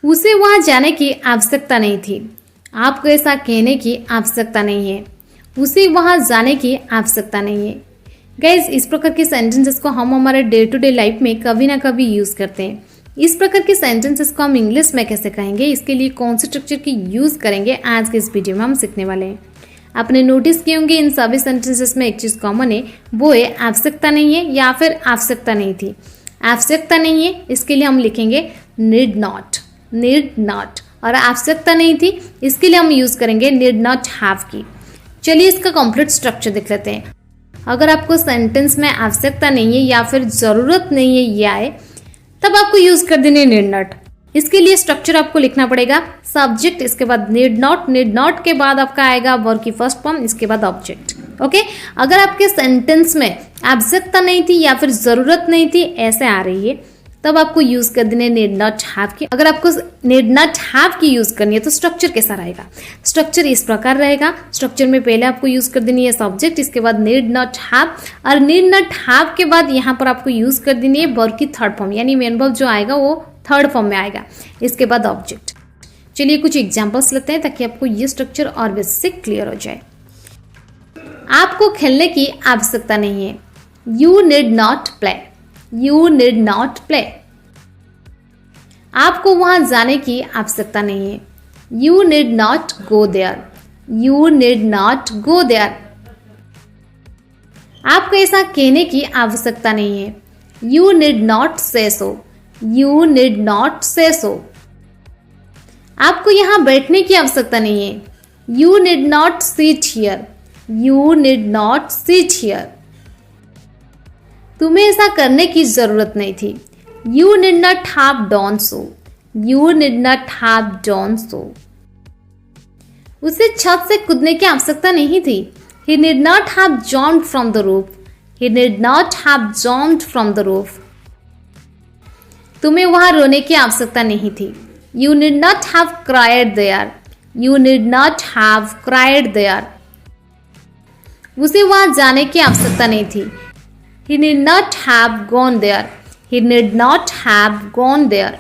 उसे वहां जाने की आवश्यकता नहीं थी। आपको ऐसा कहने की आवश्यकता नहीं है। उसे वहां जाने की आवश्यकता नहीं है। गाइज, इस प्रकार के सेंटेंसेस को हम हमारे डे टू डे लाइफ में कभी ना कभी यूज करते हैं। इस प्रकार के सेंटेंसेस को हम इंग्लिश में कैसे कहेंगे, इसके लिए कौन से स्ट्रक्चर की यूज करेंगे, आज के इस वीडियो में हम सीखने वाले हैं। आपने नोटिस किए होंगे इन सभी सेंटेंसेस में एक चीज कॉमन है, वो है आवश्यकता नहीं है या फिर आवश्यकता नहीं थी। आवश्यकता नहीं है, इसके लिए हम लिखेंगे नीड नॉट, नीड नॉट। और आवश्यकता नहीं थी, इसके लिए हम यूज करेंगे नीड नॉट हैव की। चलिए इसका कंप्लीट स्ट्रक्चर देख लेते हैं। अगर आपको सेंटेंस में आवश्यकता नहीं है या फिर जरूरत नहीं है ये आए, तब आपको यूज कर देने नीड नॉट। इसके लिए स्ट्रक्चर आपको लिखना पड़ेगा सब्जेक्ट, इसके बाद नीड नॉट, नीड नॉट के बाद आपका आएगा वर्ब की फर्स्ट फॉर्म, इसके बाद ऑब्जेक्ट। ओके, अगर आपके सेंटेंस में आवश्यकता नहीं थी या फिर जरूरत नहीं थी ऐसे आ रही है, तब आपको यूज कर देने नीड नॉट हैव की। अगर आपको नीड नॉट हैव की यूज करनी है तो स्ट्रक्चर कैसा रहेगा? स्ट्रक्चर इस प्रकार रहेगा। स्ट्रक्चर में पहले आपको यूज कर देनी है सब्जेक्ट, इसके बाद नीड नॉट हैव, और नीड नॉट हैव के बाद यहाँ पर आपको यूज कर देनी है वर्ब की थर्ड फॉर्म, यानी मेन वर्ब जो आएगा वो थर्ड फॉर्म में आएगा, इसके बाद ऑब्जेक्ट। चलिए कुछ एग्जाम्पल्स लेते हैं ताकि आपको ये स्ट्रक्चर और बेसिक क्लियर हो जाए। आपको खेलने की आवश्यकता नहीं है। You need not play, you need not play. आपको वहां जाने की आवश्यकता नहीं है। You need not go there, you need not go there. आपको ऐसा कहने की आवश्यकता नहीं है। यू नीड नॉट से सो, यू नीड नॉट से सो। आपको यहां बैठने की आवश्यकता नहीं है। You need not sit here, you need not sit here. तुम्हें ऐसा करने की जरूरत नहीं थी। You need not have done so, you need not have done so. उसे छत से कूदने की आवश्यकता नहीं थी। He need not have jumped from the roof, he need not have jumped from the roof. तुम्हें वहां रोने की आवश्यकता नहीं थी। You need not have cried there, you need not have cried there. उसे वहां जाने की आवश्यकता नहीं थी। He need not have gone there, he need not have gone there.